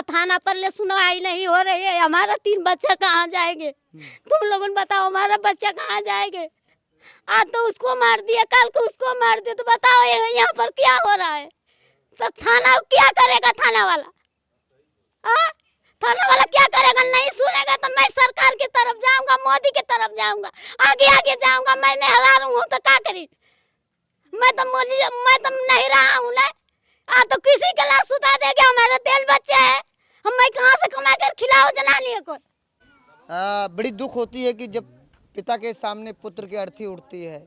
थाना पर ले सुनवाई नहीं हो रही है। हमारा 3 बच्चा कहाँ जाएंगे? तुम लोगों ने बताओ हमारा बच्चा कहाँ जाएंगे? आज तो उसको मार दिया, कल को उसको मार दिया, तो बताओ यहाँ पर क्या हो रहा है? तो थाना क्या करेगा? थाना वाला थाना वाला क्या करेगा? नहीं सुनेगा तो मैं सरकार की तरफ जाऊंगा, मोदी की तरफ जाऊंगा, आगे आगे जाऊंगा। मैं हरा हूँ तो क्या करी? मैं तो नहीं रहा हूँ ले। तो किसी के लाश सुता देगा? हमारे 3 बच्चे हैं, हम मैं कहाँ से कमा कर खिलाओ जनानी को? बड़ी दुख होती है कि जब पिता के सामने पुत्र की अर्थी उठती है,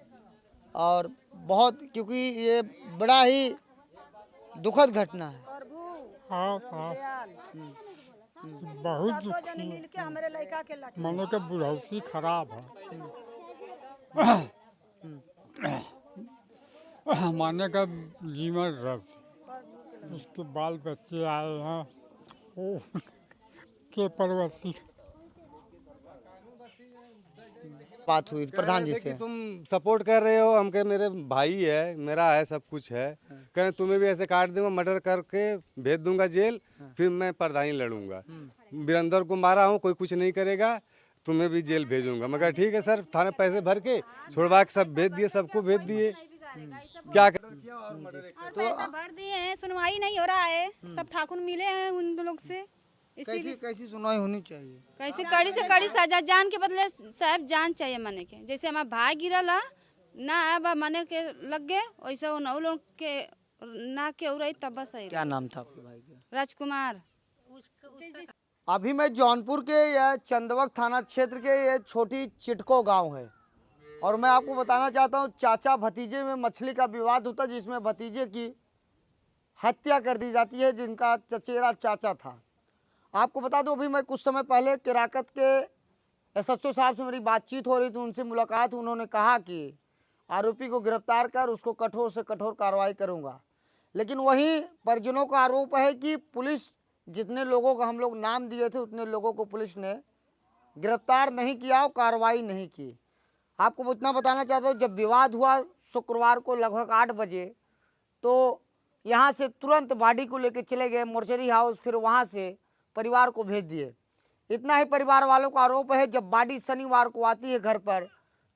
और बहुत, क्योंकि ये बड़ा ही दुखद घटना है। हाँ हाँ, बहुत दुखी मनो के बुढ़ौसी खराब है। माने का जीवन रख, उसके बाल बच्चे आए हैं वो के परवरती। बात हुई प्रधान जी जैसे से। कि तुम सपोर्ट कर रहे हो हमके, मेरे भाई है, मेरा है, सब कुछ है। कहें तुम्हें भी ऐसे काट दूंगा, मर्डर करके भेज दूंगा जेल, फिर मैं प्रधानी लड़ूंगा। वीरेंद्र को मारा हूँ, कोई कुछ नहीं करेगा, तुम्हें भी जेल भेजूंगा। मगर ठीक है सर, थाने पैसे भर के छुड़वा के सब भेज दिए, सबको भेज दिए। क्या और पैसा भर दिए हैं, सुनवाई नहीं हो रहा है। सब ठाकुर मिले हैं उन लोग से, इसीलिए कैसी सुनवाई होनी चाहिए? कैसे कड़ी से कड़ी सजा, जान के बदले साहब जान चाहिए मने के। जैसे हमारा भाई गिरल है ना, अब मने के लग गए, वैसे उन लोग के ना के उड़ई तब बस है। क्या नाम था आपके भाई का? राजकुमार। अभी मैं जौनपुर के या चंदवक थाना क्षेत्र के ये छोटी चिटको गांव है, और मैं आपको बताना चाहता हूँ, चाचा भतीजे में मछली का विवाद होता है, जिसमें भतीजे की हत्या कर दी जाती है, जिनका चचेरा चाचा था। आपको बता दूं, अभी मैं कुछ समय पहले केराकत के एसएचओ साहब से मेरी बातचीत हो रही थी, उनसे मुलाकात। उन्होंने कहा कि आरोपी को गिरफ्तार कर उसको कठोर से कठोर कार्रवाई करूंगा। लेकिन वहीं परिजनों का आरोप है कि पुलिस, जितने लोगों का हम लोग नाम दिए थे, उतने लोगों को पुलिस ने गिरफ्तार नहीं किया और कार्रवाई नहीं की। आपको इतना बताना चाहता हूँ, जब विवाद हुआ शुक्रवार को लगभग 8 बजे, तो यहाँ से तुरंत बॉडी को लेकर चले गए मोर्चरी हाउस, फिर वहाँ से परिवार को भेज दिए। इतना ही परिवार वालों का आरोप है, जब बॉडी शनिवार को आती है घर पर,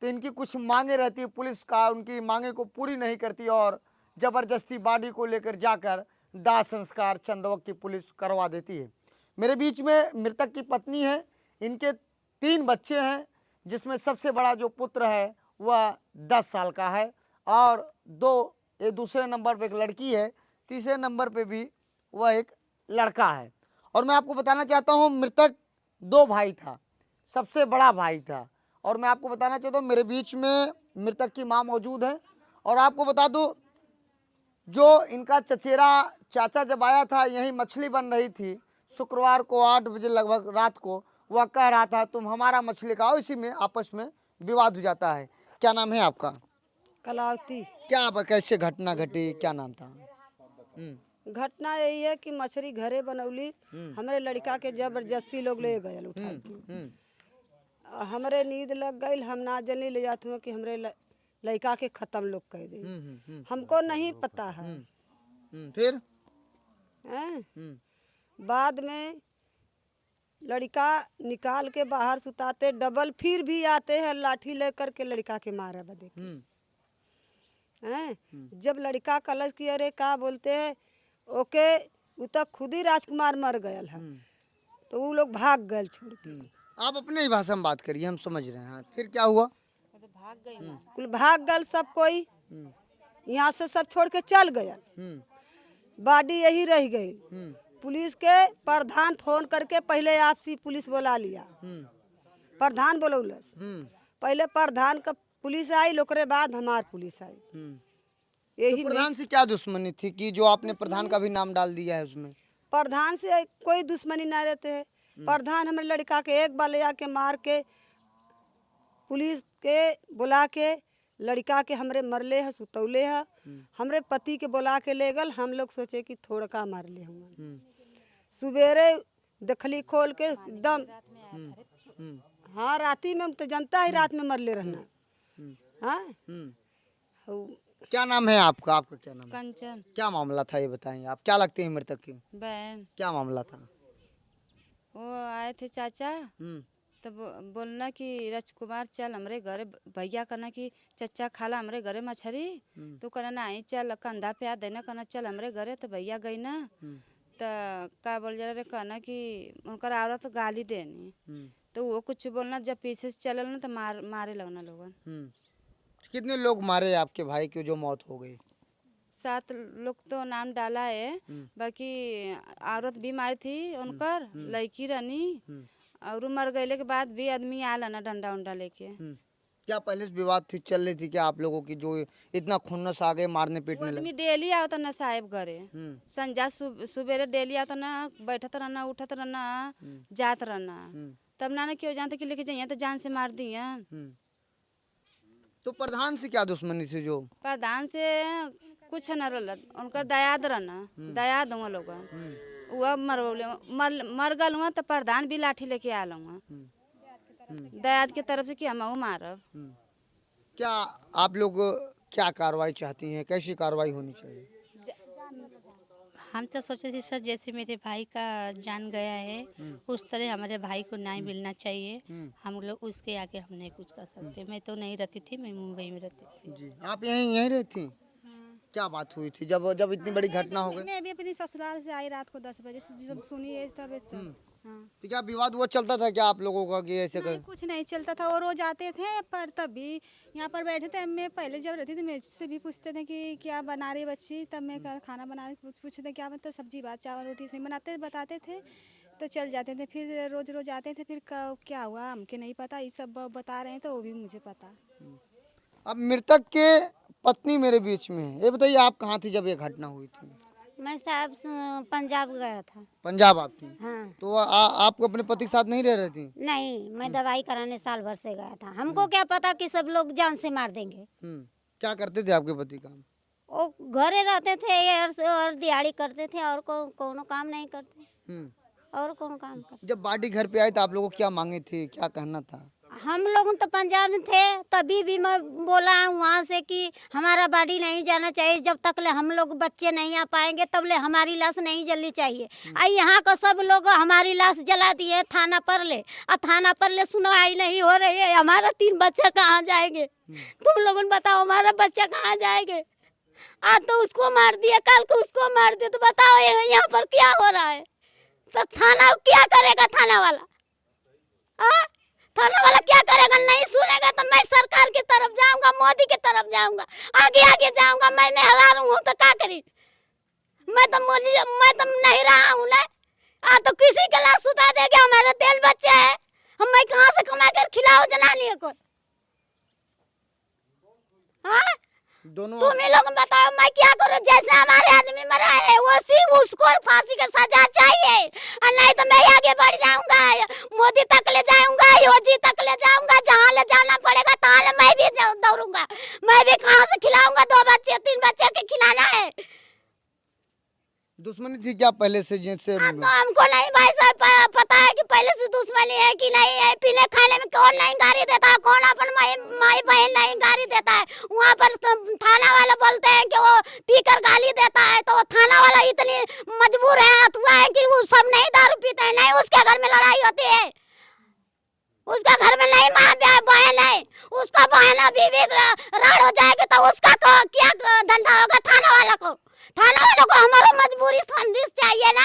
तो इनकी कुछ मांगे रहती है, पुलिस का उनकी मांगे को पूरी नहीं करती और ज़बरदस्ती बॉडी को लेकर जाकर दाह संस्कार चंदवक की पुलिस करवा देती है। मेरे बीच में मृतक की पत्नी है, इनके 3 बच्चे हैं, जिसमें सबसे बड़ा जो पुत्र है वह 10 साल का है, और 2 ये दूसरे नंबर पे एक लड़की है, तीसरे नंबर पे भी वह एक लड़का है। और मैं आपको बताना चाहता हूँ, मृतक 2 भाई था, सबसे बड़ा भाई था। और मैं आपको बताना चाहता हूँ, मेरे बीच में मृतक की माँ मौजूद है। और आपको बता दूँ, जो इनका चचेरा चाचा जब आया था, यहीं मछली बन रही थी, शुक्रवार को 8 बजे लगभग रात को, वह कह रहा था तुम हमारा मछली खाओ। इसी में आपस में विवाद हो जाता है। क्या नाम है आपका? कलावती। क्या कैसे घटना घटी, क्या नाम था? घटना यही है कि मछली घरे बनौली, हमारे लड़का के जबरदस्ती लोग ले गए उठा के। हमरे नींद लग गई, हम ना जनी ले जाते हुए कि हमरे लड़का के खत्म लोग कह दे। हमको नहीं पता है। फिर बाद में लड़का निकाल के बाहर सुताते, डबल फिर भी आते हैं लाठी लेकर के लड़का के मारे बदे हैं। जब लड़का कलश की अरे का बोलते हैं ओके, वो तो खुद ही राजकुमार मर गया है, तो वो लोग भाग गए छोड़ के। आप अपने ही भाषा में बात करिए, हम समझ रहे हैं। फिर क्या हुआ? कुल भाग गए सब, कोई यहाँ से सब छोड़ के चल गया, बॉडी यही रह गई। पुलिस के प्रधान फोन करके पहले आपसी पुलिस बुला लिया, प्रधान बोलौलस। पहले प्रधान का पुलिस आई, ओकरे बाद हमार पुलिस आई। यही तो प्रधान से क्या दुश्मनी थी कि जो आपने प्रधान का भी नाम डाल दिया है उसमें? प्रधान से कोई दुश्मनी ना रहते है। प्रधान हमारे लड़का के एक बार ले आके मार के पुलिस के बुला के लड़का के हमरे मरले है, सुतौले है। हमरे पति के बुला के ले गल, हम लोग सोचे कि थोड़ा का मार ले हम। सवेरे देखली खोल के एकदम, हाँ राती में तो जनता ही रात में मरले रहना। हाँ, क्या नाम है आपका? आपका क्या नाम है? कंचन। क्या मामला था ये बताएंगे आप? क्या लगते हैं मृतक की? बहन। क्या मामला था? वो आए थे चाचा, हम्म तो बोलना कि राजकुमार चल हमरे घरे, भैया कहना कि चचा खाला हमरे घरे मछली, तो कहना नहीं चल कंधा पे आ देना, कहना चल हमरे घरे, तो भैया गई ना, तो का बोल जा रहे, कहना कि उनकर औरत तो गाली देनी, तो वो कुछ बोलना, जब पीछे से चलल ना तो मारे लगना लोगन। कितने लोग मारे आपके भाई की जो मौत हो गई? 7 लोग तो नाम डाला है, बाकी औरत भी मारी थी उनकर, लड़की रहनी, और मर गए के बाद भी आदमी आला ना डंडा उंडा लेके। क्या पहले से विवाद थी चल रही थी क्या आप लोगों की, जो इतना खुन्नस आ गए मारने वो पीटने लगे? आदमी डेली आवता ना साहेब घरे, संजा सुबेरे डेली आता ना, बैठत रहना, उठत रहना, जात रहना, तब ना क्यों जानते कि लेके जाइए तो जान से मार दिया। तो प्रधान से क्या दुश्मनी थी? जो प्रधान से कुछ न रहल, उनकर दयाद रहना, दयाद हुआ लोग, वह मर गल हुआ तो प्रधान भी लाठी लेके आल हुआ दयाद के तरफ से कि हम मारब। क्या आप लोग क्या कार्रवाई चाहती हैं, कैसी कार्रवाई होनी चाहिए? हम तो सोचे थे सर, जैसे मेरे भाई का जान गया है उस तरह हमारे भाई को न्याय मिलना चाहिए। हम लोग उसके आगे हम नहीं कुछ कर सकते। मैं तो नहीं रहती थी, मैं मुंबई में रहती थी। जी, आप यहीं रहती? क्या बात हुई थी जब इतनी बड़ी घटना हो गई? मैं भी अपनी ससुराल से आई रात को 10 बजे से, जब सुनी है तब सब। हाँ। तो क्या विवाद हुआ चलता था क्या आप लोगों का कि ऐसे नहीं, कुछ नहीं चलता था, वो रोज आते थे, पर तब भी यहाँ पर बैठे थे। मैं पहले जब रहती थी मुझसे भी पूछते थे कि क्या बना रही बच्ची, तब मैं खाना बना रही, पूछते थे क्या मतलब सब्जी भात चावल रोटी से बनाते बताते थे, तो चल जाते थे। फिर रोज रोज आते थे, फिर क्या हुआ हमके नहीं पता, ये सब बता रहे हैं तो वो भी मुझे पता। अब मृतक के पत्नी मेरे बीच में है, ये बताइए आप कहाँ थी जब ये घटना हुई थी? मैं साहब पंजाब गया था। पंजाब आप थी? हाँ। तो आप अपने पति के साथ नहीं रह रही थी? नहीं, मैं दवाई कराने साल भर से गया था। हमको क्या पता कि सब लोग जान से मार देंगे। क्या करते थे आपके पति काम? वो घरे रहते थे और दिहाड़ी करते थे, और कोनो काम नहीं करते। और कौन काम करते? जब बॉडी घर पे आई तो आप लोगों को क्या मांगे थे, क्या कहना था? हम लोग तो पंजाब में थे, तभी भी मैं बोला वहाँ से कि हमारा बॉडी नहीं जाना चाहिए, जब तक ले हम लोग बच्चे नहीं आ पाएंगे तब ले हमारी लाश नहीं जलनी चाहिए। यहाँ का सब लोग हमारी लाश जला दिए थाना पर ले, और थाना पर ले सुनवाई नहीं हो रही है। हमारा 3 बच्चे कहाँ जाएंगे? तुम लोगों बताओ, हमारा बच्चा कहाँ जाएंगे? आज तो उसको मार दिया, कल को उसको मार दिया, तो बताओ यहाँ पर क्या हो रहा है? तो थाना क्या करेगा? थाना वाला थाना वाला क्या करेगा? नहीं सुनेगा तो मैं सरकार की तरफ जाऊंगा, मोदी की तरफ जाऊंगा, आगे आगे जाऊंगा। मैं मेहरारू हूँ तो क्या करी? मैं तो नहीं रहा हूँ ले। तो किसी के लाश सुधा देगा? हमारे तेल बच्चे है, हम मैं कहाँ से कमा कर खिलाओ जनानी को? दोनों तुम ही लोग बताओ मैं क्या करूं? जैसे हमारे आदमी मरा है वैसे उसको फांसी का सजा चाहिए, और नहीं तो मैं आगे बढ़ जाऊंगा, मोदी तक ले जाऊंगा, योगी तक ले जाऊंगा, जहाँ ले जाना पड़ेगा तहाँ मैं भी दौड़ूंगा। मैं भी कहाँ से खिलाऊंगा? 2 बच्चे 3 बच्चे के खिलाना है। दुश्मनी थी क्या पहले से जिनसे? अब तो हमको नहीं भाई साहब पता है कि पहले से दुश्मनी है कि नहीं है। पीने खाने में कौन नहीं गाड़ी देता है, कौन अपन माई बहन नहीं गाड़ी देता है। वहाँ पर तो थाना वाला बोलते हैं कि वो पीकर गाली देता है, तो थाना वाला इतनी मजबूर है अथवा है कि वो सब नहीं दारू पीते हैं। नहीं, उसके घर में लड़ाई होती है, उसका घर में नहीं माँ बहन है, उसका बहन अभी भी राड़ हो जाएगी तो उसका क्या धंधा होगा? थाना वालों को हमारा मजबूरी संदेश चाहिए ना।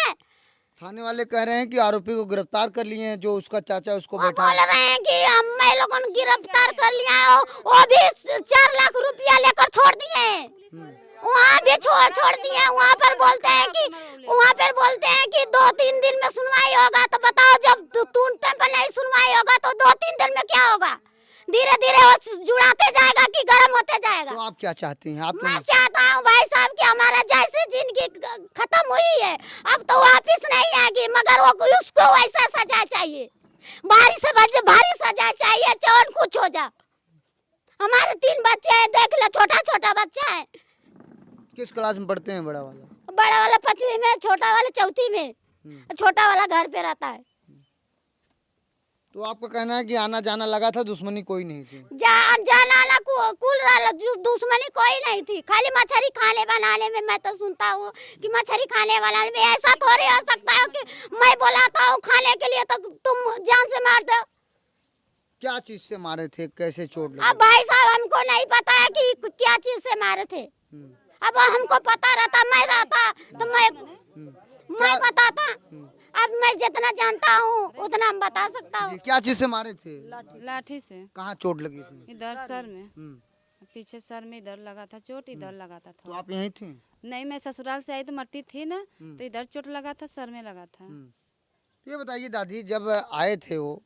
थाने वाले कह रहे हैं कि आरोपी को गिरफ्तार कर लिए हैं, जो उसका चाचा उसको बैठा बोल रहे हैं कि मैं लोगों ने गिरफ्तार कर लिया है, वो भी 4 लाख रुपया लेकर छोड़ दिए। वहाँ भी छोड़ दिए। वहाँ पर बोलते हैं कि 2-3 दिन में सुनवाई होगा। तो बताओ, जब तुरंत पर नहीं सुनवाई होगा तो 2-3 दिन में क्या होगा? धीरे धीरे वो जुड़ाते जाएगा कि गर्म होते जाएगा। तो आप क्या चाहती हैं? मैं चाहता हूँ भाई साहब कि हमारा जैसे जिंदगी खत्म हुई है अब तो वापिस नहीं आएगी, मगर वो उसको वैसा सजा चाहिए, भारी सजा चाहिए, चाहे कुछ हो जा। हमारे 3 बच्चे हैं, देख लो, छोटा बच्चा है। किस क्लास में पढ़ते हैं? बड़ा वाला 5वीं में, छोटा वाला 4थी में, छोटा वाला घर पे रहता है। तो आपका कहना है कि आना जाना लगा था, दुश्मनी कोई नहीं थी? जाना कुल रहा, दुश्मनी कोई नहीं थी, खाली मछली खाने बनाने में। मैं तो सुनता हूँ कि मछली खाने वाला में ऐसा थोड़ी हो सकता है कि मैं बुलाता हूँ खाने के लिए तो तुम जान से मार दो। क्या चीज से मारे थे, कैसे चोट अब लगी? भाई साहब हमको नहीं पता है कि क्या चीज से मारे थे। अब हमको पता रहता, मैं रहता तो मैं बताता। अब मैं जितना जानता हूँ उतना हम बता सकता हूँ। जी, क्या चीज से मारे थे? लाठी से कहाँ चोट लगी थी? इधर सर में, पीछे सर में इधर लगा था चोट, इधर लगा था तो थोड़ा। आप यहीं थी? नहीं, मैं ससुराल से आई तो मट्टी थी ना, तो इधर चोट लगा था, सर में लगा था। तो ये बताइए दादी, जब आए थे वो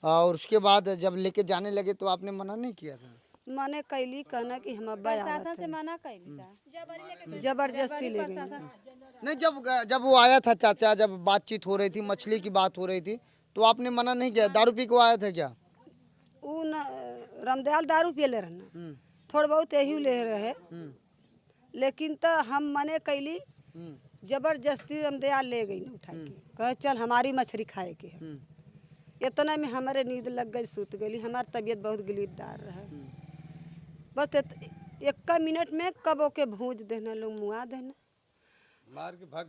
और उसके बाद जब लेके जाने लगे तो आपने मना नहीं किया था? माने कैली कहना कि हम अब्बा प्रशासन आवत से है, मना कैली जबरदस्ती ले गई। नहीं, जब वो आया था चाचा, जब बातचीत हो रही थी, मछली की बात हो रही थी, तो आपने मना नहीं किया? दारू पी को आया था क्या? ऊ न रामदयाल दारू पिए ले रहना, थोड़ा बहुत यही ले रहे, लेकिन तो हम मने कैली, जबरदस्ती रामदयाल ले गई न उठा के, कहे चल हमारी मछली खाए के है। इतना में हमारे नींद लग गई, सूत गई। हमारी तबीयत बहुत गिलीदार रहा, बस एक मिनट में कब ओके भूज देना, लोग मुआ देना, मार के भाग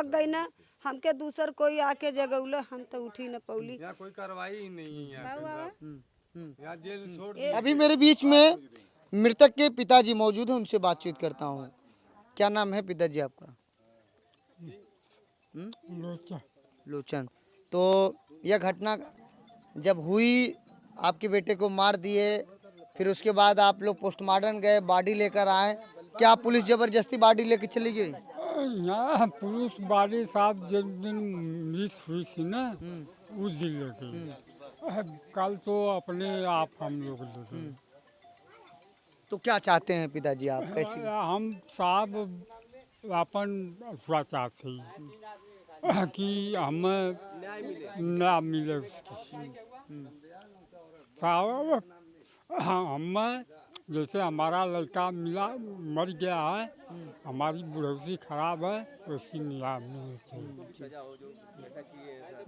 गई ना। हमके दूसर कोई आके जगौला, हम तो उठी न पौली। यहाँ कोई कार्रवाई ही नहीं है यहाँ पे। यहाँ जेल छोड़ अभी मेरे बीच में मृतक के पिताजी मौजूद हैं, उनसे बातचीत करता हूँ। क्या नाम है पिताजी आपका? लोचा लोचन। तो यह घटना जब हुई, आपके बेटे को मार दिए, फिर उसके बाद आप लोग पोस्टमार्टम गए, बॉडी लेकर आए, क्या पुलिस जबरदस्ती बॉडी लेकर चली गई? यहाँ पुलिस वाले साहब जिस दिन मिस हुई थी ना, उस दिन लगे। कल तो अपने आप हम लोग लगे। तो क्या चाहते हैं पिताजी आप, कैसी? हम साहब अपन सुरक्षा से कि हमें ना मिले उसकी साहब। हमें जैसे हमारा लड़का मर गया है, हमारी बुढ़ौसी खराब है, उसकी न्याय मिलनी चाहिए।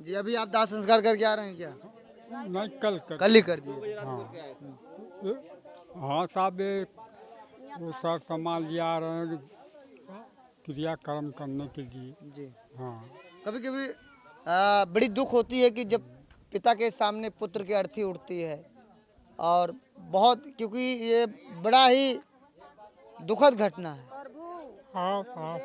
जी, अभी आप दाह संस्कार करके आ रहे हैं क्या? नहीं, कल कल ही कर दिए? हाँ साहब, वो सर सामान लिया रहे हैं क्रियाक्रम करने के लिए। जी। हाँ, कभी कभी बड़ी दुख होती है कि जब पिता के सामने पुत्र की अर्थी उठती है, और बहुत, क्योंकि ये बड़ा ही दुखद घटना है। हाँ साहब,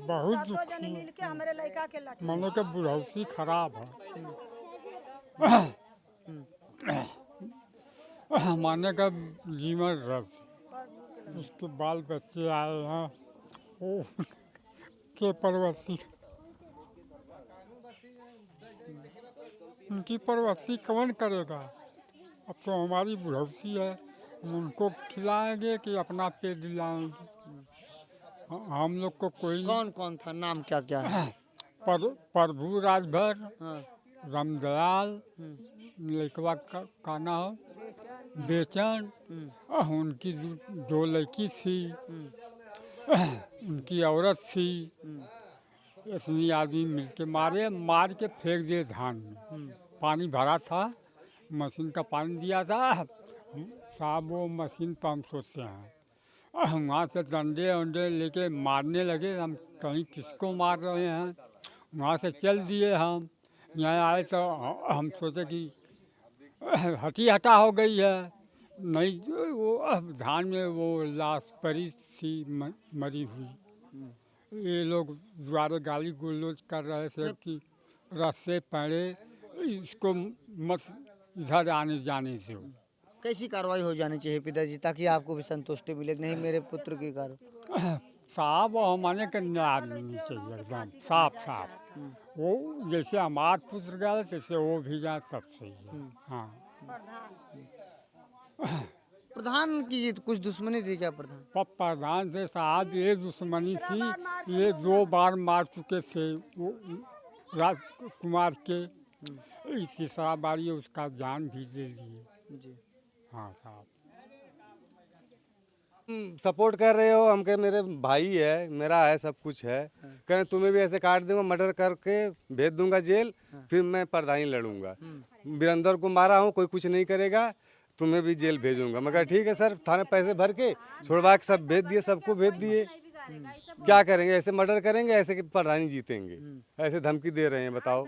बहुत दुखी मिलके हमारे लड़का के लाठी मानो कि बुढ़ौसी खराब है। माने का जीवन रख, उसके बाल बच्चे आए हैं, वो के परवरसी, उनकी परवरसी कौन करेगा? अब तो हमारी बुढ़ौसी है, हम उनको खिलाएंगे कि अपना पेट दिलाएंगे? हम लोग को कोई कौन कौन था, नाम क्या क्या है? प्रभु राजभर, हाँ। रामदयाल, लड़कवा का नाम बेचन, उनकी दो लड़की थी, उनकी औरत थी। इतनी आदमी मिलके मार के फेंक दिए धान में। पानी भरा था, मशीन का पानी दिया था साहब, वो मशीन पर हम सोचते हैं वहाँ से डंडे वंडे लेके मारने लगे। हम कहीं किसको मार रहे हैं, वहाँ से चल दिए। हम यहाँ आए तो हम सोचे कि हटा हो गई है, नहीं वो धान में वो लाश पड़ी थी मरी हुई। ये लोग द्वारे गाली गलौज कर रहे थे कि रास्ते पड़े, इसको मत इधर आने जाने से। कैसी कार्रवाई हो जानी चाहिए पिताजी, ताकि आपको भी संतुष्टि मिले कि नहीं मेरे पुत्र की कार्य? साफ हमारे के न्याय मिलनी चाहिए, एकदम साफ साफ। वो जैसे हमारे पुत्र गए तैसे वो भी जाए, सब सही है। हाँ, प्रधान की कुछ दुश्मनी थी क्या प्रधान? प्रधान से साहब ये दुश्मनी थी, ये 2 बार मार चुके थे वो राजकुमार के, इस तीसरा बार ये उसका जान भी ले लिए। जी। हाँ साहब। सपोर्ट कर रहे हो हमके, मेरे भाई है, मेरा है, सब कुछ है। कहें तुम्हें भी ऐसे काट दूंगा, मर्डर करके भेज दूंगा जेल, फिर मैं प्रधानी लड़ूंगा। वीरेंद्र को मारा हूँ, कोई कुछ नहीं करेगा, तुम्हें भी जेल भेजूंगा। मैं कहा ठीक है सर, थाने पैसे भर के छुड़वा के सब भेज दिए, सबको भेज दिए। क्या करेंगे, ऐसे मर्डर करेंगे, ऐसे कि प्रधानी जीतेंगे, ऐसे धमकी दे रहे हैं। बताओ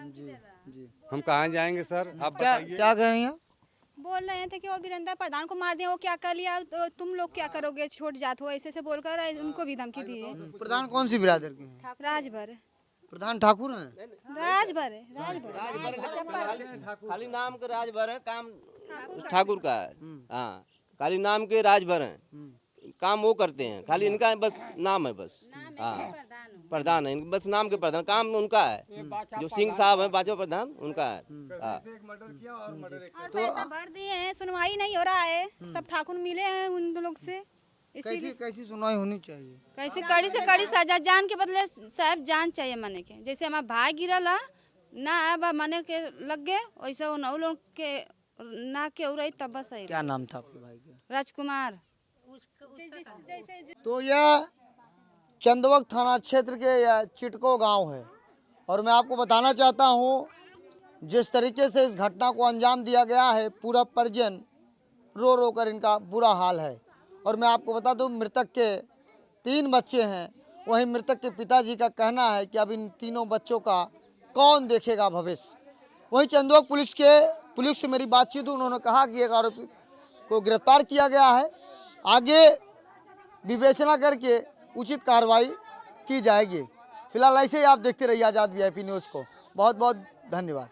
हम कहाँ जाएंगे सर, आप बताइए। क्या कह रही हैं? बोल रहे थे कि वो वीरेंद्र प्रधान को मार दिया, वो क्या कर लिया, तो तुम लोग क्या करोगे, छोट जात हो, ऐसे बोलकर उनको भी धमकी दी है। प्रधान कौन सी बिरादर के हैं? राजभर प्रधान ठाकुर हैं। राजभर है, राजभर खाली नाम के राजभर है, काम ठाकुर का है। हाँ, खाली नाम के राजभर हैं, काम वो करते हैं, खाली इनका बस नाम है बस। हाँ, प्रधान है, बस नाम के प्रधान, काम उनका है। जो सिंह साहब है भाजपा प्रधान, उनका है। हाँ। और पैसा भर दिए हैं, सुनवाई नहीं हो रहा है, सब ठाकुर मिले हैं उन लोग से। कैसी कैसी सुनवाई होनी चाहिए? कैसे कड़ी से कड़ी सजा, जान के बदले साहब जान चाहिए मने के। जैसे हमारा भाई गिरला ना अब मने के लग गए, वैसे उन लोग के ना के उड़ई तब बस है। क्या नाम था आपके भाई का? राजकुमार। तो यह चंदवक थाना क्षेत्र के यह चिटको गांव है और मैं आपको बताना चाहता हूं, जिस तरीके से इस घटना को अंजाम दिया गया है, पूरा परिजन रो रो कर इनका बुरा हाल है। और मैं आपको बता दूं, मृतक के 3 बच्चे हैं। वहीं मृतक के पिताजी का कहना है कि अब इन तीनों बच्चों का कौन देखेगा भविष्य। वहीं चंदवक पुलिस से मेरी बातचीत हुई, उन्होंने कहा कि एक आरोपी को गिरफ्तार किया गया है, आगे विवेचना करके उचित कार्रवाई की जाएगी। फिलहाल ऐसे ही आप देखते रहिए आज़ाद VIP न्यूज़ को। बहुत बहुत धन्यवाद।